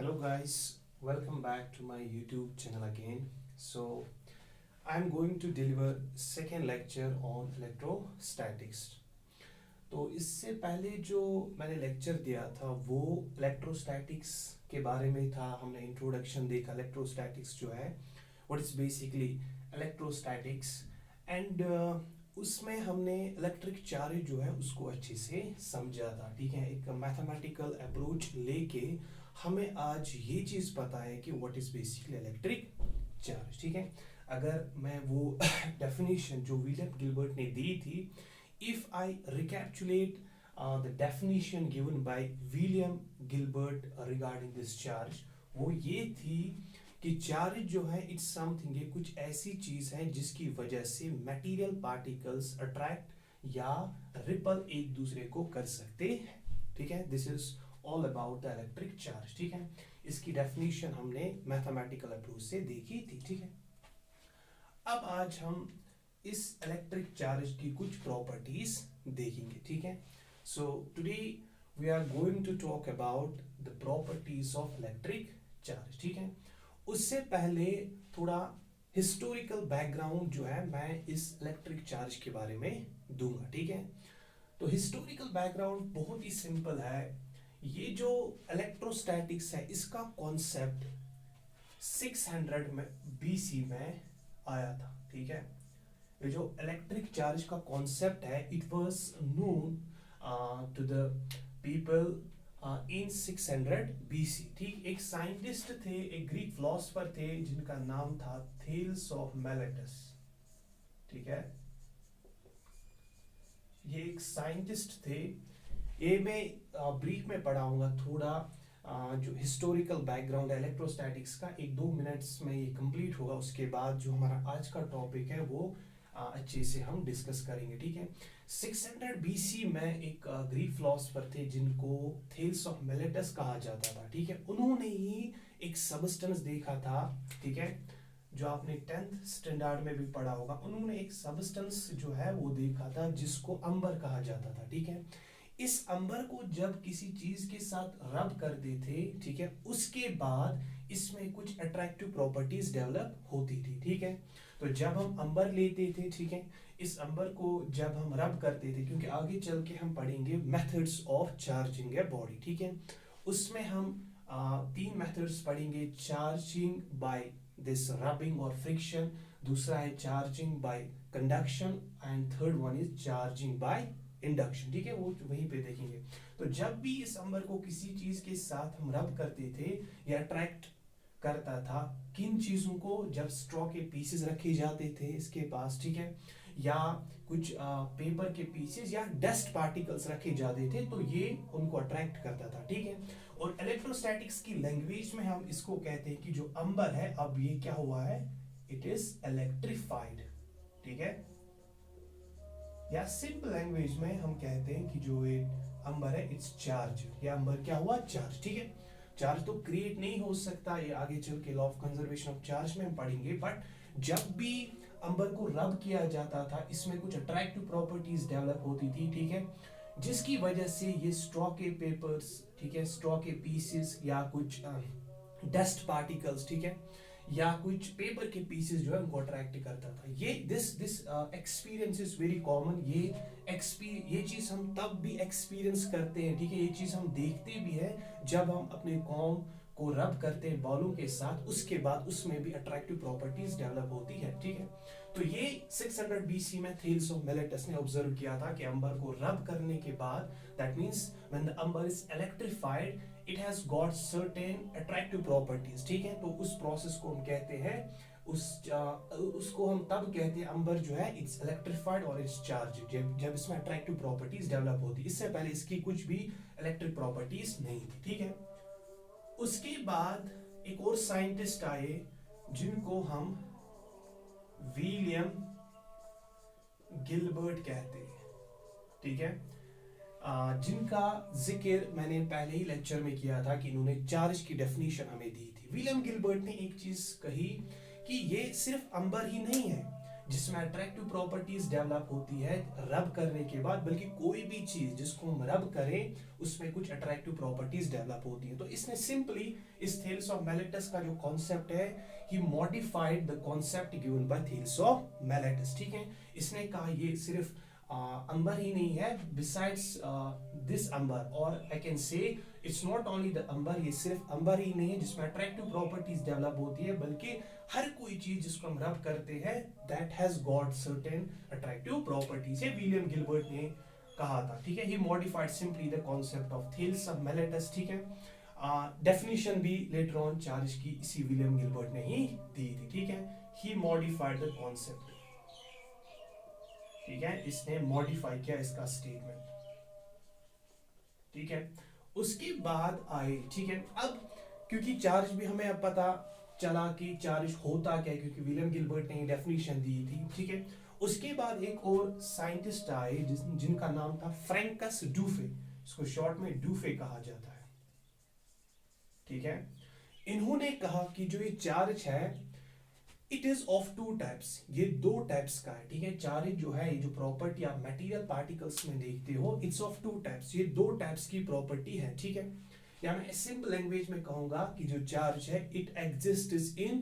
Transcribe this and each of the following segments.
Hello guys, welcome back to my YouTube channel again. So I'm going to deliver second lecture on electrostatics. तो इससे पहले जो मैंने lecture दिया था वो इलेक्ट्रोस्टैटिक्स के बारे में था। हमने इंट्रोडक्शन देखा इलेक्ट्रोस्टैटिक्स जो है what is basically electrostatics and उसमें हमने इलेक्ट्रिक चार्ज जो है उसको अच्छे से समझा था। ठीक है, एक मैथमेटिकल अप्रोच लेके हमें आज ये चीज़ पता है कि what is basically electric charge. ठीक है, अगर मैं वो डेफिनेशन जो विलियम गिलबर्ट ने दी थी, if I recapitulate the definition given by William Gilbert regarding this charge, वो ये थी कि चार्ज जो है इट्स समथिंग, ये कुछ ऐसी चीज है जिसकी वजह से मटेरियल पार्टिकल्स अट्रैक्ट या रिपल एक दूसरे को कर सकते हैं। ठीक है, this is all about the electric charge. ठीक है, इसकी डेफिनेशन हमने मैथमेटिकल अप्रोच से देखी थी। ठीक है, अब आज हम इस इलेक्ट्रिक चार्ज की कुछ प्रॉपर्टीज देखेंगे। ठीक है, so today we are going to talk about the properties of electric charge. ठीक है, उससे पहले थोड़ा हिस्टोरिकल बैकग्राउंड जो है मैं इस इलेक्ट्रिक चार्ज के बारे में दूंगा। ठीक है, तो हिस्टोरिकल बैकग्राउंड बहुत ही सिंपल है। ये जो इलेक्ट्रोस्टैटिक्स है इसका कॉन्सेप्ट 600 में बीसी में आया था। ठीक है, ये जो इलेक्ट्रिक चार्ज का कॉन्सेप्ट है it was known to the people in 600 BC. ठीक, एक साइंटिस्ट थे, एक ग्रीक फिलोसोफर थे जिनका नाम था थेल्स ऑफ मेलेटस। ठीक है, ये एक साइंटिस्ट थे। ये मैं ब्रीफ में पढ़ाऊंगा थोड़ा जो हिस्टोरिकल बैकग्राउंड है इलेक्ट्रोस्टैटिक्स का, 1-2 मिनट्स में ये कंप्लीट होगा। उसके बाद जो हमारा आज का टॉपिक है वो अच्छे से हम डिस्कस करेंगे। ठीक है, 600 बीसी में एक ग्रीक फिलोसोफर थे जिनको थेल्स ऑफ मिलेटस कहा जाता था। ठीक है, उन्होंने ही एक सबस्टेंस देखा था। ठीक है, जो आपने 10th स्टैंडर्ड में भी पढ़ा होगा, उन्होंने एक सबस्टेंस जो है वो देखा था जिसको अंबर कहा जाता था। ठीक है, इस अंबर को जब किसी चीज के साथ रब करते थे, ठीक है, उसके बाद इसमें कुछ अट्रैक्टिव प्रॉपर्टीज डेवलप होती थी। ठीक है, तो जब हम अंबर लेते थे, ठीक है, इस अंबर को जब हम रब करते थे, क्योंकि आगे चल के हम पढ़ेंगे methods of charging a body. ठीक है, उसमें हम 3 मेथड्स पढ़ेंगे, चार्जिंग बाय दिस रबिंग और फ्रिक्शन, दूसरा है charging by conduction and third one is charging by induction. ठीक है, वो वहीं पे देखेंगे। तो जब भी इस अंबर को किसी चीज के साथ हम रब करते थे या अट्रैक्ट करता था, किन चीजों को, जब स्ट्रॉ के पीसेस रखे जाते थे इसके पास, ठीक है, या कुछ पेपर के पीसेस या डस्ट पार्टिकल्स रखे जाते थे, तो ये उनको अट्रैक्ट करता था। ठीक है, और इलेक्ट्रोस्टैटिक्स की लैंग्वेज में हम इसको कहते हैं कि जो अंबर है अब ये क्या हुआ है, इट इज इलेक्ट्रिफाइड। ठीक है, या सिंपल लैंग्वेज में हम कहते हैं कि जो ये अंबर है इट्स चार्ज, या अंबर क्या हुआ, चार्ज। ठीक है, चार्ज तो क्रिएट नहीं हो सकता, ये आगे चल के law of conservation of charge में हम पढ़ेंगे, बट जब भी अंबर को रब किया जाता था इसमें कुछ अट्रैक्टिव प्रॉपर्टीज डेवलप होती थी। ठीक है, जिसकी वजह से ये स्ट्रॉ के पेपर्स, ठीक है, स्ट्रॉ के पीसेस या कुछ डस्ट पार्टिकल्स, ठीक है, या कुछ पेपर के पीसेस जो है उनको अट्रैक्ट करता था। ये this experience is very common. ये चीज हम तब भी एक्सपीरियंस करते हैं। ठीक है, ये चीज हम देखते भी है जब हम अपने कॉम को रब करते हैं बॉलों के साथ, उसके बाद उसमें भी अट्रैक्टिव प्रॉपर्टीज डेवलप होती है। ठीक है, तो ये 600 बीसी में थेल्स ऑफ मिलेटस ने ऑब्जर्व किया था कि अंबर को रब करने के बाद, that means when the amber is electrified it has got certain attractive properties. ठीक है, तो उस प्रोसेस को हम कहते हैं, उसको हम तब कहते हैं अंबर जो है इट्स इलेक्ट्रिफाइड और इट्स चार्ज, जब इसमें अट्रैक्टिव प्रॉपर्टीज डेवलप होती। इससे पहले इसकी कुछ भी इलेक्ट्रिक प्रॉपर्टीज नहीं थी। ठीक है, उसके बाद एक और साइंटिस्ट आए जिनको हम विलियम गिलबर्ट कहते हैं। ठीक है, जिनका जिक्र मैंने पहले ही लेक्चर में किया था कि इन्होंने चार्ज की डेफिनेशन हमें दी थी। विलियम गिलबर्ट ने एक चीज कही कि ये सिर्फ अंबर ही नहीं है, जिसमें अट्रैक्टिव प्रॉपर्टीज डेवलप होती है रब करने के बाद, बल्कि कोई भी चीज जिसको हम रब करें उसमें कुछ अट्रैक्टिव प्रॉपर्टीज डेवलप होती है। तो इसने सिंपली इस थेल्स ऑफ मैलेटस का जो कॉन्सेप्ट है, he modified the concept given by Thales of Miletus. ठीक है, इसने कहा ये सिर्फ अंबर ही नहीं है, बिसाइड्स दिस अंबर, और I can say it's not only the amber, ये सिर्फ अंबर ही नहीं है जिसमें अट्रैक्टिव प्रॉपर्टीज डेवलप होती है, बल्कि हर कोई चीज जिसको हम रब करते हैं that has got certain attractive properties. ये विलियम गिलबर्ट ने कहा था। ठीक है, he modified simply the concept of Thales of Miletus. ठीक है, डेफिनेशन भी लेटर ऑन चार्ज की इसी विलियम गिलबर्ट ने ही दी थी। ठीक है, ही मॉडिफाइड द कॉन्सेप्ट। ठीक है, इसने मॉडिफाई किया इसका स्टेटमेंट। ठीक है, उसके बाद आए, ठीक है, अब क्योंकि चार्ज भी हमें अब पता चला कि चार्ज होता क्या है, क्योंकि विलियम गिलबर्ट ने डेफिनेशन दी थी। ठीक है, उसके बाद एक और साइंटिस्ट आए जिनका नाम था फ्रैंकस डूफे, इसको शॉर्ट में डूफे कहा जाता है। ठीक है, इन्होंने कहा कि जो ये चार्ज है it is of two types, ये दो टाइप्स का है। ठीक है, चार्ज जो है, ये जो प्रॉपर्टी आप मटेरियल पार्टिकल्स में देखते हो, इट्स ऑफ टू टाइप्स, ये दो टाइप्स की प्रॉपर्टी है। ठीक है, या मैं सिंपल लैंग्वेज में कहूंगा कि जो चार्ज है it exists in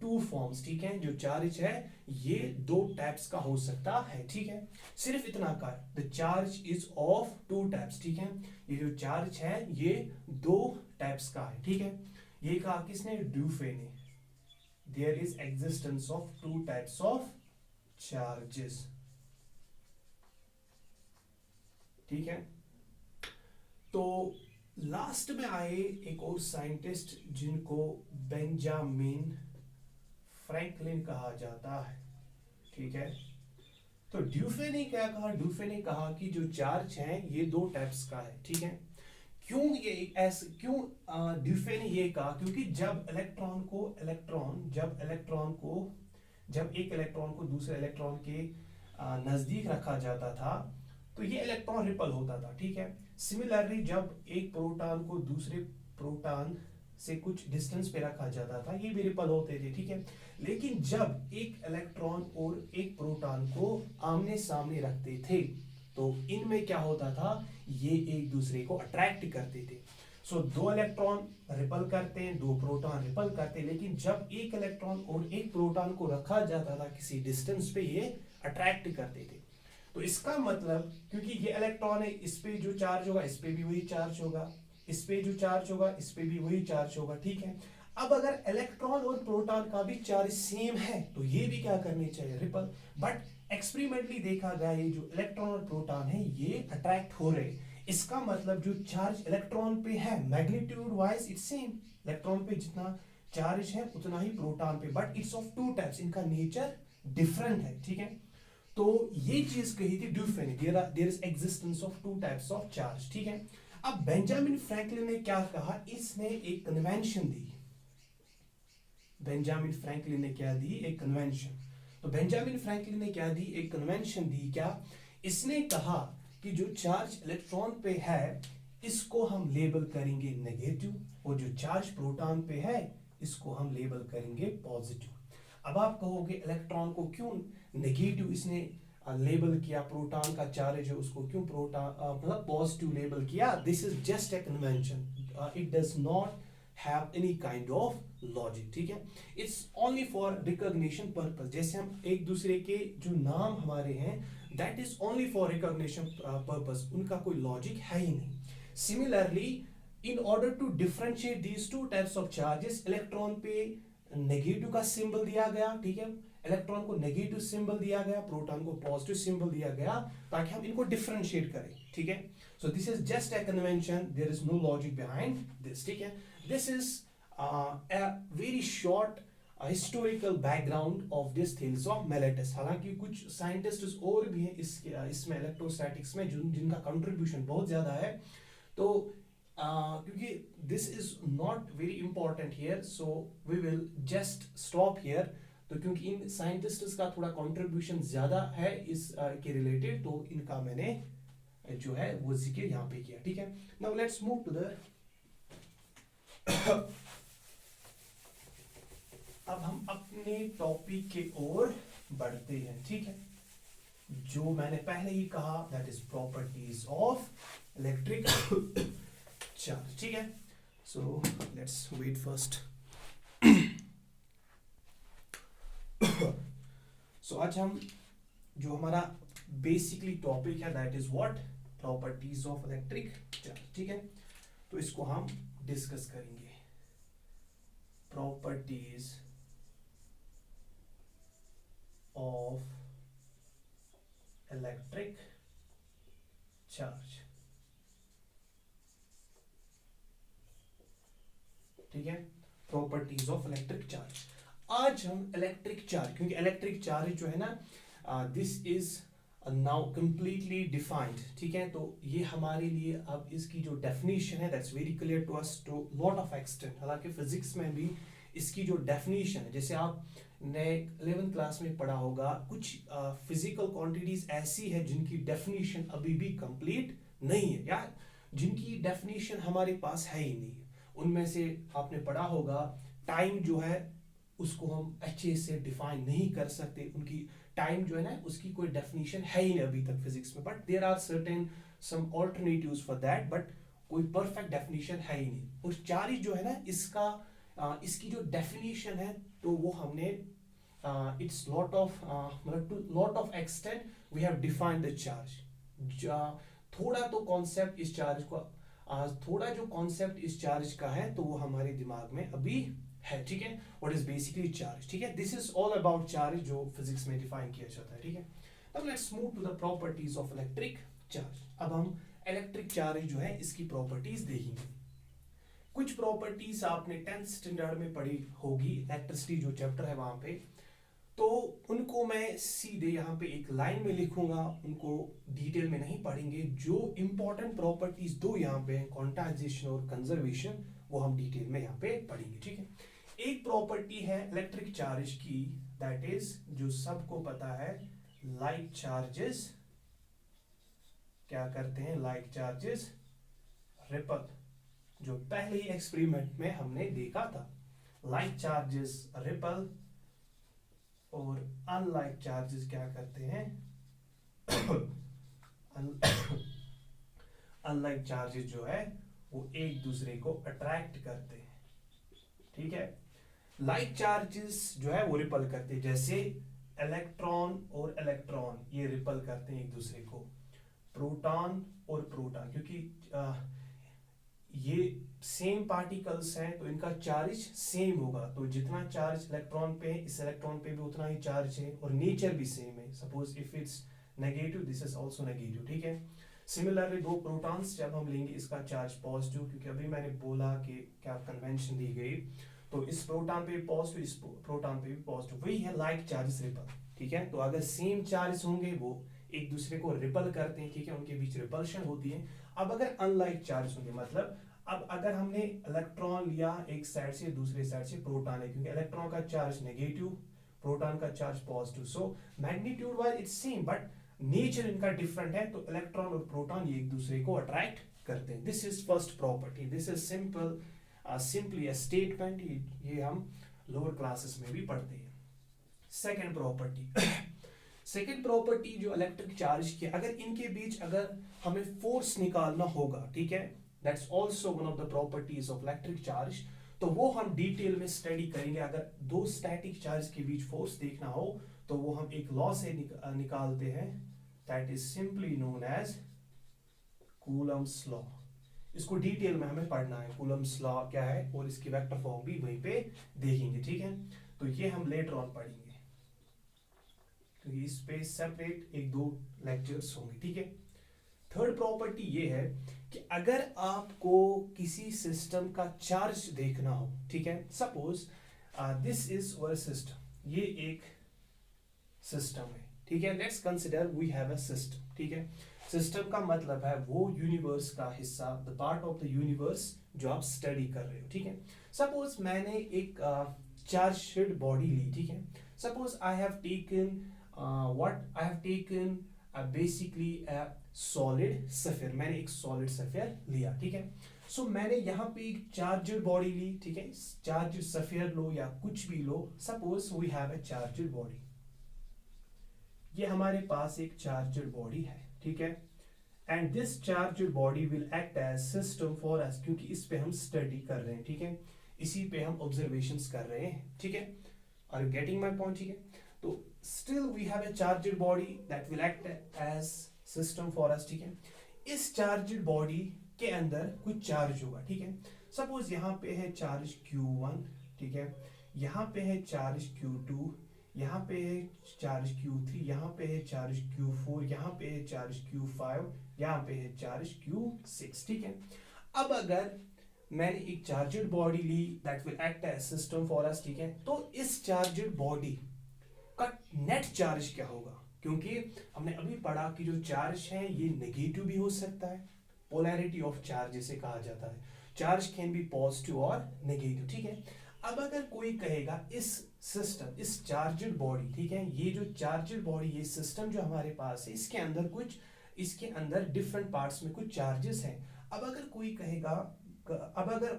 two forms. ठीक है, जो चार्ज है ये दो टाइप्स का हो सकता है। ठीक है, सिर्फ इतना का, the charge is of two types. ठीक है, ये जो चार्ज है ये दो टाइप्स का है। ठीक है, ये कहा किसने? डूफे ने। There is existence of two types of charges. ठीक है, तो लास्ट में आए एक और साइंटिस्ट जिनको बेंजामिन फ्रैंकलिन कहा जाता है। ठीक है, तो ड्यूफे ने क्या कहा? ड्यूफे ने कहा कि जो चार्ज है ये दो टाइप्स का है। ठीक है, क्यों ये ऐसे, क्यों ड्यूफे ने ये कहा? क्योंकि जब एक इलेक्ट्रॉन को दूसरे इलेक्ट्रॉन के नजदीक रखा जाता था तो ये इलेक्ट्रॉन रिपल होता था। ठीक है, सिमिलरली जब एक प्रोटॉन को दूसरे प्रोटॉन से कुछ डिस्टेंस पे रखा जाता था ये भी रिपल होते थे। ठीक है, लेकिन जब एक इलेक्ट्रॉन और एक प्रोटॉन को आमने सामने रखते थे तो इनमें क्या होता था? ये एक दूसरे को अट्रैक्ट करते थे। सो दो इलेक्ट्रॉन रिपल करते हैं, दो प्रोटॉन रिपल करते हैं, लेकिन जब एक इलेक्ट्रॉन और एक प्रोटॉन को रखा जाता था किसी डिस्टेंस पे ये अट्रैक्ट करते थे। तो इसका मतलब, क्योंकि ये इलेक्ट्रॉन है, इस पे जो चार्ज होगा इस पे भी वही चार्ज होगा, इस पे जो चार्ज होगा इस पे भी वही चार्ज होगा। ठीक है, अब अगर इलेक्ट्रॉन और प्रोटॉन का भी चार्ज सेम है तो ये भी क्या करनी चाहिए? रिपल। बट एक्सपेरिमेंटली देखा गया ये जो इलेक्ट्रॉन और प्रोटॉन है ये अट्रैक्ट हो रहे। इसका मतलब जो चार्ज इलेक्ट्रॉन पे है magnitude wise it's same, electron पे जितना चार्ज है उतना ही प्रोटॉन पे, but it's of two types, इनका नेचर डिफरेंट है। ठीक है, तो ये चीज कही थी ड्यूफे ने, there is existence of two types of charge. ठीक है, अब बेंजामिन फ्रैंकलिन ने क्या कहा? इसने एक कन्वेंशन दी। बेंजामिन फ्रैंकलिन ने क्या दी? एक कन्वेंशन। तो बेंजामिन फ्रैंकलिन ने क्या दी? एक कन्वेंशन दी। क्या? इसने कहा कि जो चार्ज इलेक्ट्रॉन पे है इसको हम लेबल करेंगे नेगेटिव, और जो चार्ज प्रोटॉन पे है इसको हम लेबल करेंगे पॉजिटिव। अब आप कहोगे इलेक्ट्रॉन को क्यों नेगेटिव इसने लेबल किया, प्रोटॉन का चार्ज है उसको क्यों प्रोटॉन मतलब पॉजिटिव लेबल किया? This is just a convention, it does not have any kind of logic. ठीक है, it's only for recognition purpose। जैसे हम एक दूसरे के जो नाम हमारे हैं that is only for recognition purpose, उनका कोई लॉजिक है ही नहीं। Similarly, in order to differentiate these two types of charges, electron पे नेगेटिव का सिंबल दिया गया। ठीक है, इलेक्ट्रॉन को नेगेटिव सिंबल दिया गया, प्रोटॉन को पॉजिटिव सिंबल दिया गया ताकि हम इनको डिफरेंशिएट करें। ठीक है, so this is just a convention, there is no logic behind this. ठीक है, this is a very short historical background of this theories of Mellitus। हालांकि कुछ साइंटिस्ट और भी हैं इसमें इलेक्ट्रोस्टैटिक्स में जिनका कंट्रीब्यूशन बहुत ज्यादा है। तो क्योंकि this is not very important here, so we will just stop here. तो क्योंकि इन साइंटिस्ट्स का थोड़ा कंट्रीब्यूशन ज्यादा है इस के रिलेटेड, तो इनका मैंने जो है वो जिक्र यहाँ पे किया। ठीक है, now let's move to the अब हम अपने टॉपिक के ओर बढ़ते हैं, ठीक है। जो मैंने पहले ही कहा, that is properties of electric charge, ठीक है। So let's wait first. So आज हम जो हमारा बेसिकली टॉपिक है that is what, properties of electric charge, ठीक है। तो इसको हम डिस्कस करेंगे, प्रॉपर्टीज ऑफ इलेक्ट्रिक चार्ज, ठीक है। Properties of electric charge. आज हम इलेक्ट्रिक चार्ज, क्योंकि इलेक्ट्रिक चार्ज जो है ना, this is now completely defined, ठीक है। तो ये हमारे लिए अब इसकी जो डेफिनेशन है that's very clear to us to lot of extent. हालांकि फिजिक्स में भी इसकी जो डेफिनेशन है, जैसे आपने 11th क्लास में पढ़ा होगा, कुछ फिजिकल क्वांटिटीज ऐसी है जिनकी डेफिनेशन अभी भी कंप्लीट नहीं है, या जिनकी डेफिनेशन हमारे पास है ही नहीं। उनमें से आपने पढ़ा होगा, टाइम जो है उसको हम अच्छे से डिफाइन नहीं कर सकते, उनकी टाइम जो है ना उसकी कोई डेफिनेशन है ही नहीं अभी तक फिजिक्स में। But there are certain some alternatives for that, but कोई परफेक्ट डेफिनेशन है ही नहीं। और चार्ज जो है ना इसका इसकी जो डेफिनेशन है, तो वो हमने इट्स लॉट ऑफ मतलब to lot of extent we have defined the charge. थोड़ा तो कॉन्सेप्ट इस चार्ज को थोड़ा जो कॉन्सेप्ट इस चार्ज का है तो वो हमारे दिमाग में अभी है, ठीक है। व्हाट इज बेसिकली चार्ज, ठीक है। This is all about charge जो फिजिक्स में डिफाइन किया जाता है, ठीक है। अब let's move to the properties of electric charge. अब हम इलेक्ट्रिक चार्ज जो है इसकी प्रॉपर्टीज देखेंगे। कुछ प्रॉपर्टीज आपने 10th स्टैंडर्ड में पढ़ी होगी, इलेक्ट्रिसिटी जो चैप्टर है वहां पे, तो उनको मैं सीधे यहाँ पे एक लाइन में लिखूंगा, उनको डिटेल में नहीं पढ़ेंगे। जो इंपॉर्टेंट प्रॉपर्टीज दो यहाँ पे क्वांटाइजेशन और कंजर्वेशन, वो हम डिटेल में यहाँ पे पढ़ेंगे, ठीक है। एक प्रॉपर्टी है इलेक्ट्रिक चार्ज की, दैट इज जो सबको पता है, लाइक चार्जेस क्या करते हैं, लाइक चार्जेस रिपल, जो पहले ही एक्सपेरिमेंट में हमने देखा था। लाइक चार्जेस रिपल और अनलाइक चार्जेस क्या करते हैं अनलाइक चार्जेस जो है वो एक दूसरे को अट्रैक्ट करते हैं, ठीक है। लाइक चार्जेस जो है वो रिपल करते हैं, जैसे इलेक्ट्रॉन और इलेक्ट्रॉन ये रिपल करते हैं एक दूसरे को, प्रोटॉन और प्रोटॉन, क्योंकि ये सेम पार्टिकल्स हैं तो इनका चार्ज सेम होगा। तो जितना चार्ज इलेक्ट्रॉन पे है, इस इलेक्ट्रॉन पे भी उतना ही चार्ज है, और नेचर भी सेम है। Suppose if it's negative, this is also negative, ठीक है। सिमिलरली दो प्रोटॉन्स जब हम लेंगे, इसका चार्ज पॉजिटिव, क्योंकि अभी मैंने बोला कि क्या कन्वेंशन दी गई, तो इस प्रोटॉन पे पॉजिटिव, इस प्रोटॉन पे भी पॉजिटिव, वही है लाइक चार्जेस रिपल, ठीक है। तो अगर सेम चार्ज होंगे वो एक दूसरे को रिपल करते हैं, ठीक है, उनके बीच रिपल्शन होती है। अब अगर अनलाइक चार्ज होंगे, मतलब अब अगर हमने इलेक्ट्रॉन लिया एक साइड से, दूसरे साइड से प्रोटॉन है, क्योंकि इलेक्ट्रॉन का चार्ज नेगेटिव, प्रोटॉन का charge positive, so magnitude wise it's same but nature इनका डिफरेंट है। तो इलेक्ट्रॉन और प्रोटॉन ये एक दूसरे को अट्रैक्ट करते हैं। This is first property, this is simple simply a statement, ये हम लोअर क्लासेस में भी पढ़ते हैं। सेकंड प्रॉपर्टी सेकंड प्रॉपर्टी जो इलेक्ट्रिक चार्ज की, अगर इनके बीच अगर हमें फोर्स निकालना होगा, ठीक है, that's also one of the properties of electric charge, तो वो हम डिटेल में स्टडी करेंगे। अगर दो स्टैटिक चार्ज के बीच फोर्स देखना हो तो वो हम एक लॉ से निकालते हैं, that is simply known as Coulomb's law. इसको डिटेल में हमें पढ़ना है, कूलम्स लॉ क्या है, और इसकी वेक्टर फॉर्म भी वहीं पे देखेंगे, ठीक है। तो ये हम लेटर ऑन पढ़ेंगे, क्योंकि इस पे सेपरेट एक दो लेक्चर्स होंगे, ठीक है। थर्ड प्रॉपर्टी ये है कि अगर आपको किसी सिस्टम का चार्ज देखना हो, ठीक है, suppose this is our system, ये एक सिस्टम है, ठीक है। Let's consider we have a system, ठीक है। सिस्टम का मतलब है वो यूनिवर्स का हिस्सा, the part of the universe जो आप स्टडी कर रहे हो, ठीक है। सपोज मैंने एक चार्जड बॉडी ली, ठीक है। Suppose I have taken what I have taken basically a solid sphere, मैंने एक सॉलिड सफेयर लिया, ठीक है। सो मैंने यहाँ पे एक चार्जड बॉडी ली, ठीक है। चार्जड सफेयर लो या कुछ भी लो, suppose we have a charged body, ये हमारे पास एक चार्जड बॉडी है, ठीक है, and this charged body will act as system for us, क्योंकि इस पे हम स्टडी कर रहे हैं, ठीक है, इसी पे हम ऑब्जर्वेशंस कर रहे हैं, ठीक है, are you getting my point, ठीक है। तो still we have a charged body that will act as system for us, ठीक है। इस चार्जड बॉडी के अंदर कुछ चार्ज होगा, ठीक है, सपोज यहाँ पे है चार्ज Q1, ठीक है, यहाँ पे है चार्ज Q2, यहाँ पे है चार्ज Q3, यहाँ पे है चार्ज Q4, यहाँ पे है चार्ज Q5, यहाँ पे है चार्ज Q6, ठीक है। अब अगर मैंने एक चार्जड बॉडी ली that will act as system for us, ठीक है, तो इस चार्जड बॉडी का नेट चार्ज क्या होगा, क्योंकि हमने अभी पढ़ा कि जो चार्ज है ये नेगेटिव भी हो सकता है, पोलैरिटी ऑफ चार्ज जिसे कहा जाता है, चार्ज कैन बी पॉजिटिव और नेगेटिव, ठीक है। अब अगर कोई कहेगा इस सिस्टम, इस चार्जड बॉडी, ठीक है, ये जो चार्जड बॉडी, ये सिस्टम जो हमारे पास है, इसके अंदर डिफरेंट पार्ट्स में कुछ चार्जेस हैं। अब अगर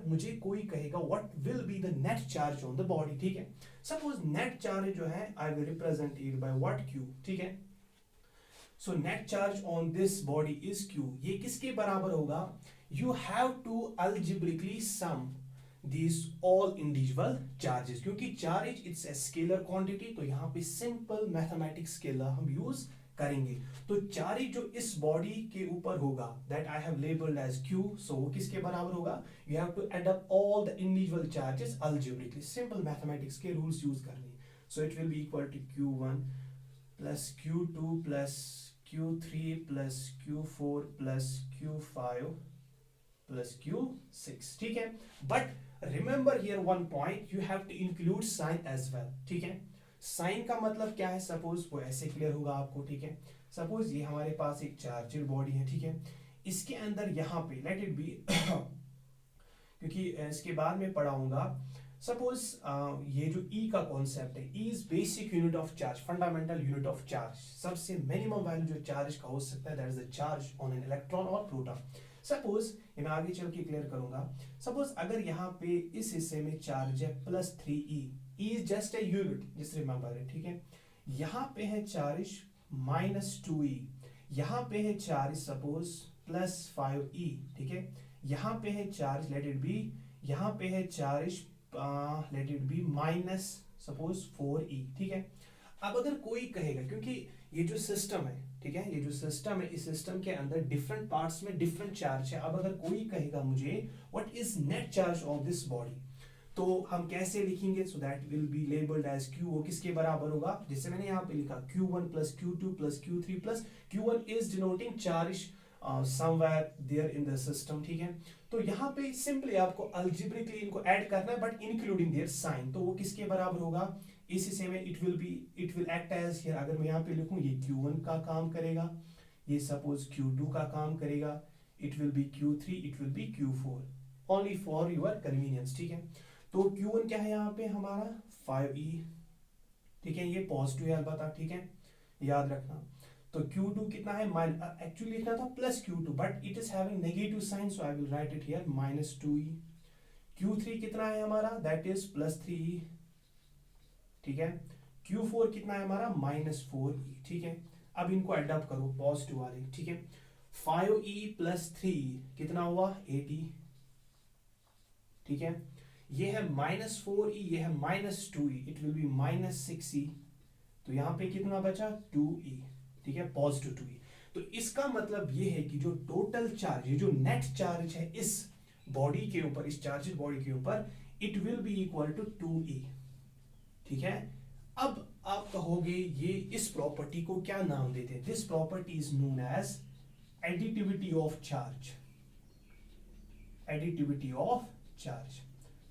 मुझे कोई कहेगा what will be the net charge on the body, ठीक है, सपोज नेट चार्ज जो है I will represent it by what Q, ठीक है। So net charge on this body is Q, ये किसके बराबर होगा, you have to algebraically sum these all individual charges, क्योंकि charge it's a scalar quantity, तो यहाँ पे सिंपल मैथमेटिक्स स्केलर हम यूज करेंगे। तो चार्ज जो इस बॉडी के ऊपर होगा that I have labelled as Q, so वो किसके बराबर होगा, you have to add up all the individual charges algebraically, simple mathematics के रूल्स यूज करने। So it will be equal to Q1 plus Q2 plus Q3 plus Q4 plus Q5 plus Q6, ठीक है। But remember here one point, you have to include sign as well, ठीक है। Sign का मतलब क्या है, suppose वो ऐसे क्लियर होगा आपको, ठीक है। सपोज ये हमारे पास एक चार्जड बॉडी है, ठीक है, इसके अंदर यहाँ पे लेट इट बी क्योंकि इसके बाद में पढ़ाऊंगा, सपोज ये जो E का कॉन्सेप्ट है, E is basic unit of charge, fundamental unit of charge, सबसे मिनिमम वैल्यू जो चार्ज का हो सकता है that is the charge on an electron और प्रोटॉन। सपोज मैं आगे चल के क्लियर करूंगा, सपोज अगर यहाँ पे इस हिस्से में चार्ज है +3E, E is just a unit, just remember it, ठीक है। यहाँ पे है चार्ज -2E, यहाँ पे है चार्ज सपोज +5E, ठीक है, यहाँ पे है चार्ज लेट इट बी, यहाँ पे है charge let it be suppose -4E, ठीक है। अब अगर कोई कहेगा, क्योंकि ये जो सिस्टम है, ठीक है, ये जो सिस्टम है, इस सिस्टम के अंदर डिफरेंट पार्ट्स में डिफरेंट चार्ज है। अब अगर कोई कहेगा मुझे what is net charge of this body, तो हम कैसे लिखेंगे, so that will be labelled as Q, वो किसके बराबर होगा, जैसे मैंने यहाँ पे लिखा Q1 plus Q2 plus Q3 plus Q1 is denoting charge somewhere there in the system, ठीक है। तो यहाँ पे सिंपली आपको अलजेब्रिकली इनको ऐड करना है बट इंक्लूडिंग देयर साइन, तो वो किसके बराबर होगा, इस हिस्से में it will act as here, अगर मैं यहाँ पे लिखूं ये Q1 का काम करेगा, ये सपोज Q2 का काम करेगा, it will B Q3, it will B Q4, only for your convenience, ठीक है। तो Q1 क्या है यहाँ पे हमारा 5E, ठीक है, ये पॉजिटिव है अलबत्ता, ठीक है, याद रखना। तो Q2 कितना है, एक्चुअली लिखना था plus Q2 but it is having negative sign, so I will write it here -2E। Q3 कितना है हमारा, दैट इज +3E, ठीक है। Q4 कितना है हमारा, -4E, ठीक है। अब इनको अडॉप्ट करो पॉजिटिव वाले, ठीक है। 5E प्लस 3 कितना हुआ, 8E, ठीक है। ये है -4E, ये है -2E, it will B -6E, तो यहाँ पे कितना बचा 2E, ठीक है, पॉजिटिव 2E। तो इसका मतलब ये है कि जो टोटल चार्ज, ये जो नेट चार्ज है इस बॉडी के ऊपर, इस चार्जेड बॉडी के ऊपर, it will be equal to 2E, ठीक है। अब आप कहोगे ये इस प्रॉपर्टी को क्या नाम देते हैं, this property is known as additivity of charge, additivity of charge,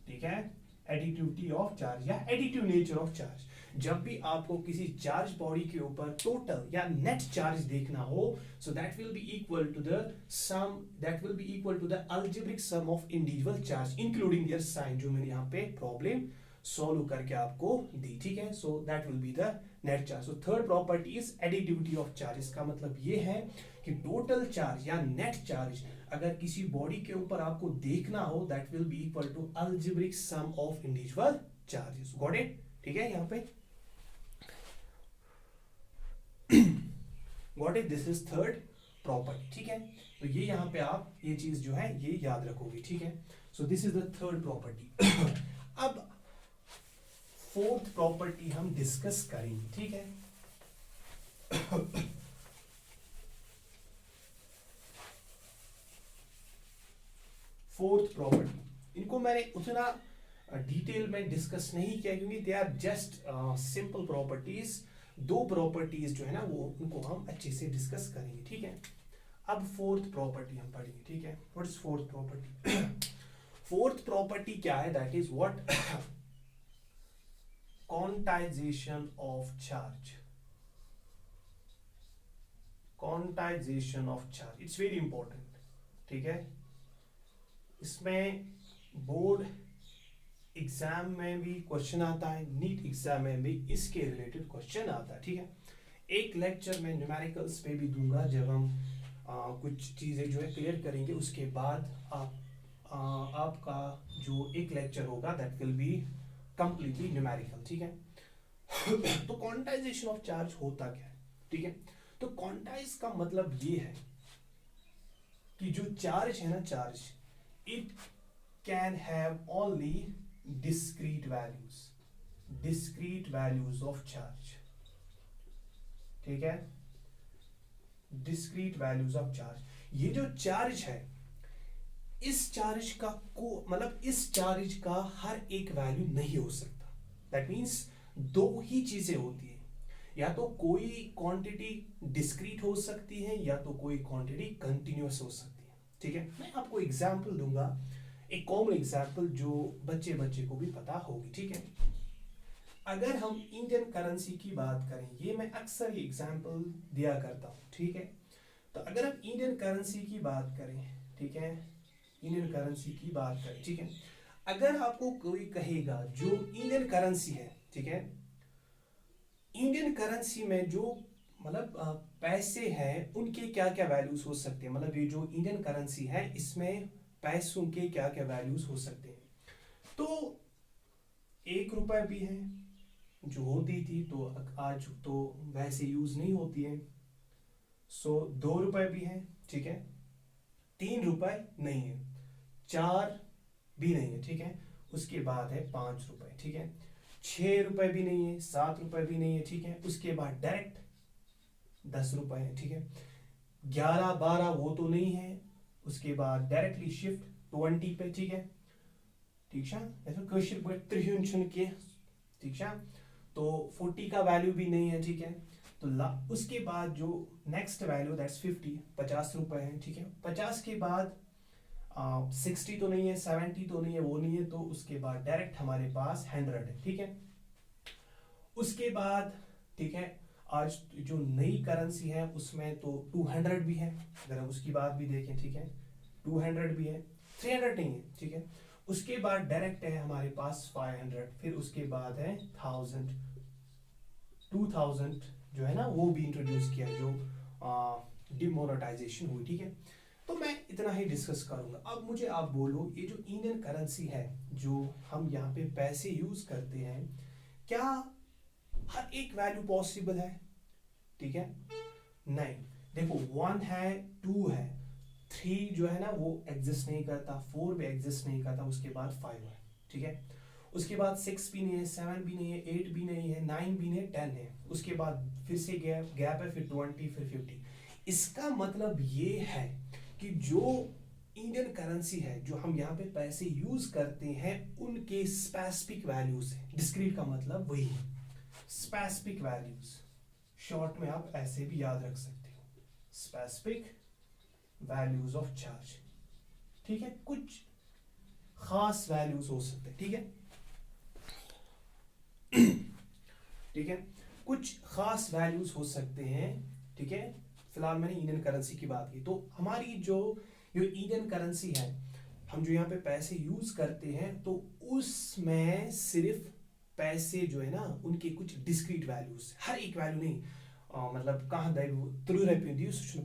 ठीक है, एडिटिविटी ऑफ चार्ज या एडिटिव नेचर ऑफ चार्ज। जब भी आपको किसी चार्ज बॉडी के ऊपर टोटल या नेट चार्ज देखना हो, so that will be equal to the sum, that will be equal to the algebraic sum of individual charge including their sign, जो मैंने यहाँ पे प्रॉब्लम सॉल्व करके आपको दी, ठीक है। So that will be the net charge. So third property is additivity of charge. इसका मतलब ये है कि टोटल चार्ज या नेट चार्ज अगर किसी बॉडी के ऊपर आपको देखना हो, that will be equal to algebraic sum of individual charges. Got it, ठीक है। यहाँ पे got it, this is third property, ठीक है। तो ये यहाँ पे आप ये चीज जो है ये याद रखोगे, ठीक है। So this is the third property. अब फोर्थ प्रॉपर्टी हम डिस्कस करेंगे, ठीक है। फोर्थ प्रॉपर्टी, इनको मैंने उतना डिटेल में डिस्कस नहीं किया क्योंकि they are just simple properties. दो प्रॉपर्टीज जो है ना वो उनको हम अच्छे से डिस्कस करेंगे, ठीक है। अब फोर्थ प्रॉपर्टी हम पढ़ेंगे, ठीक है। What is fourth property? Fourth property क्या है? That is what quantization of charge. Quantization of charge, it's very important, ठीक है। इसमें बोर्ड एग्जाम में भी क्वेश्चन आता है, नीट एग्जाम में भी इसके रिलेटेड क्वेश्चन आता है, ठीक है। एक लेक्चर में न्यूमेरिकल्स पे भी दूंगा जब हम कुछ चीजें जो है क्लियर करेंगे, उसके बाद आपका जो एक लेक्चर होगा that will be completely numerical, ठीक है। तो क्वांटाइजेशन ऑफ चार्ज होता क्या है, ठीक है। तो क्वांटाइज का मतलब ये है कि जो चार्ज है ना, charge it can have only discrete values of charge, ठीक है। discrete values of charge, ये जो चार्ज है इस चार्ज का मतलब इस चार्ज का हर एक वैल्यू नहीं हो सकता। दैट मीन्स दो ही चीजें होती है, या तो कोई क्वांटिटी डिस्क्रीट हो सकती है या तो कोई क्वांटिटी कंटिन्यूअस हो सकती है, ठीक है। मैं आपको एग्जांपल दूंगा, एक कॉमन एग्जाम्पल जो बच्चे को भी पता होगी, ठीक है। अगर हम इंडियन करेंसी की बात करें, ये मैं अक्सर ये एग्जाम्पल दिया करता हूं, ठीक है। तो अगर हम इंडियन करेंसी की बात करें, ठीक है, इंडियन करेंसी की बात करें, ठीक है। अगर आपको कोई कहेगा जो इंडियन करेंसी है, ठीक है, इंडियन करेंसी में जो मतलब पैसे हैं उनके क्या क्या वैल्यूज हो सकते हैं, मतलब ये जो इंडियन करेंसी है इसमें पैसों के क्या क्या वैल्यूज हो सकते हैं। तो 1 रुपए भी है जो होती थी तो आज तो वैसे यूज नहीं होती है। सो 2 रुपए भी है, ठीक है। 3 रुपए नहीं है, 4 भी नहीं है, ठीक है। उसके बाद है 5 रुपए, ठीक है। 6 रुपए भी नहीं है, 7 रुपए भी नहीं है, ठीक है। उसके बाद डायरेक्ट 10 रुपए है, ठीक है। 11 12 वो तो नहीं है, उसके बाद डायरेक्टली शिफ्ट 20 पे, ठीक है। ठीक है, ऐसे कशिर पर 3 छुन के, ठीक है। तो 40 का वैल्यू भी नहीं है, ठीक है। तो उसके बाद जो नेक्स्ट वैल्यू दैट्स 50, 50 रुपए है, ठीक है। 50 के बाद 60 तो नहीं है, 70 तो नहीं है, वो नहीं है, तो उसके बाद डायरेक्ट हमारे पास 100 है, ठीक है। उसके बाद, ठीक है, आज जो नई करेंसी है उसमें तो 200 भी है, अगर हम उसकी बात भी देखें, ठीक है। 200 भी है, 300 नहीं है, ठीक है। उसके बाद डायरेक्ट है हमारे पास 500, फिर उसके बाद है 1000, 2000 जो है ना वो भी इंट्रोड्यूस किया जो डिमोनेटाइजेशन हुई, ठीक है। तो मैं इतना ही डिस्कस करूंगा। अब मुझे आप बोलो, ये जो इंडियन करेंसी है जो हम यहाँ पे पैसे यूज करते हैं, क्या हर एक वैल्यू पॉसिबल है, ठीक है? नहीं। देखो 1 है, 2 है, 3 जो है ना वो एग्जिस्ट नहीं करता, 4 भी एग्जिस्ट नहीं करता, उसके बाद 5 है, ठीक है। उसके बाद 6 भी नहीं है, 7 भी नहीं है, 8 भी नहीं है, 9 भी नहीं है, 10 है। उसके बाद फिर से गैप है, फिर 20, फिर 50। इसका मतलब ये है कि जो इंडियन करेंसी है जो हम यहाँ पे पैसे यूज करते हैं उनके स्पेसिफिक वैल्यूज है। डिस्क्रीट का मतलब वही है, स्पेसिफिक वैल्यूज। शॉर्ट में आप ऐसे भी याद रख सकते हो, स्पेसिफिक वैल्यूज ऑफ चार्ज, ठीक है। कुछ खास वैल्यूज हो सकते हैं, ठीक है। ठीक है, कुछ खास वैल्यूज हो सकते हैं, ठीक है। फिलहाल मैंने इंडियन करेंसी की बात की, तो हमारी जो इंडियन करेंसी है, हम जो यहाँ पे पैसे यूज करते हैं तो उसमें सिर्फ पैसे जो है ना उनके कुछ डिस्क्रीट वैल्यूज, हर एक वैल्यू नहीं, मतलब कहाँ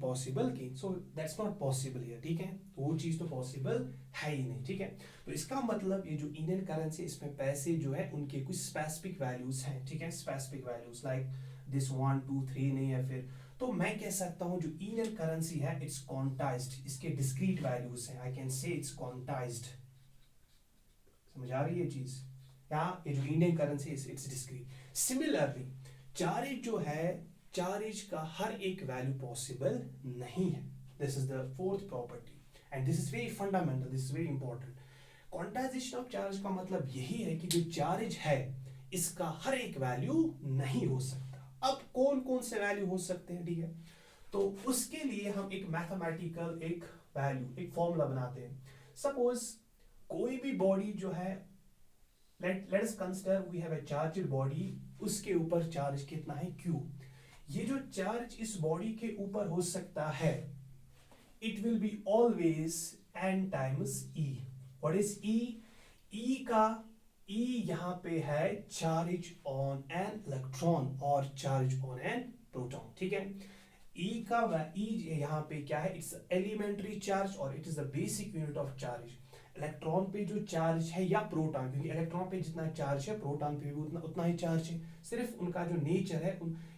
पॉसिबल की, so that's not possible here, ठीक है। वो चीज तो पॉसिबल है ही नहीं, ठीक है। तो इसका मतलब ये जो इंडियन करेंसी इसमें पैसे जो है उनके कुछ स्पेसिफिक वैल्यूज हैं, ठीक है। स्पेसिफिक वैल्यूज लाइक दिस 1 2 3 नहीं है, फिर तो मैं कह सकता हूं जो इंडियन करेंसी है इट्स क्वांटाइज्ड, इसके डिस्क्रीट वैल्यूज हैं, आई कैन से इट्स क्वांटाइज्ड। समझ आ रही है चीज? यहाँ ये जो Indian currency it's discrete. Similarly charge जो है, चार्ज का हर एक वैल्यू पॉसिबल नहीं है। This is the fourth property and this is very fundamental, this is very important. Quantization of charge का मतलब यही है कि जो चार्ज है इसका हर एक वैल्यू नहीं हो सकता। अब कौन कौन से वैल्यू हो सकते हैं, ठीक है? तो उसके लिए हम एक मैथमेटिकल एक वैल्यू, एक फॉर्मूला बनाते हैं। सपोज कोई भी बॉडी जो है, let us consider we have a charged body, उसके ऊपर चार्ज कितना है, Q। ये जो चार्ज इस बॉडी के ऊपर हो सकता है, it will be always n times E। What is E? E का E यहां पे है चार्ज ऑन एन इलेक्ट्रॉन और चार्ज ऑन एन प्रोटॉन, ठीक है? E का E यहां पे क्या है, इट्स एलिमेंट्री चार्ज और it is the basic unit of charge. Electron पे जो चार्ज है या प्रोटॉन, क्योंकि इलेक्ट्रॉन पे जितना चार्ज है प्रोटॉन पे भी उतना ही चार्ज है, सिर्फ उनका जो नेचर है,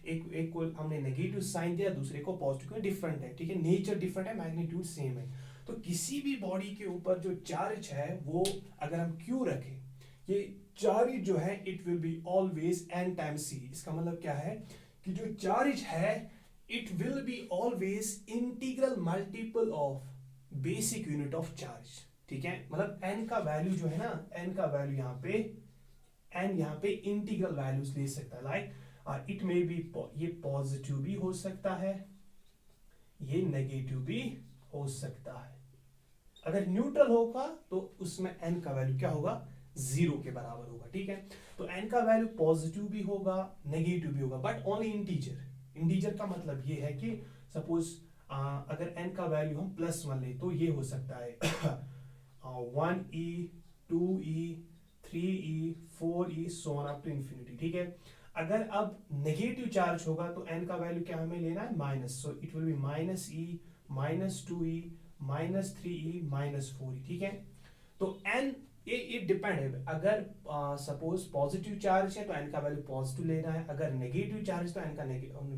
एक को हमने नेगेटिव साइन दिया, दूसरे को पॉजिटिव, डिफरेंट है, ठीक है? नेचर डिफरेंट है, मैग्नीट्यूड सेम है। तो किसी भी बॉडी के ऊपर जो चार्ज है वो अगर हम Q रखें, ये चार्ज जो है it will be always n times C। इसका मतलब क्या है कि जो चार्ज है it will be always integral multiple of basic unit of charge, ठीक है? मतलब n का वैल्यू जो है ना, n का वैल्यू यहाँ पे इंटीग्रल वैल्यूज ले सकता है। लाइक इट मे बी, ये पॉजिटिव भी हो सकता है, ये नेगेटिव भी हो सकता है। अगर न्यूट्रल होगा तो उसमें n का वैल्यू क्या होगा, 0 के बराबर होगा, ठीक है? तो n का वैल्यू पॉजिटिव भी होगा, नेगेटिव भी होगा, बट ओनली इंटीजर। इंटीजर का मतलब ये है कि सपोज अगर n का वैल्यू हम +1 ले तो ये हो सकता है 1e, 2e, 3e, 4e, so on up to infinity, ठीक है? अगर अब नेगेटिव चार्ज होगा तो n का वैल्यू क्या हमें लेना है, minus, so it will B -e, -2e, -3e, -4e, ठीक है? तो n ये डिपेंड है। अगर सपोज पॉजिटिव चार्ज है तो n का वैल्यू पॉजिटिव लेना है, अगर नेगेटिव चार्ज तो n का वैल्यू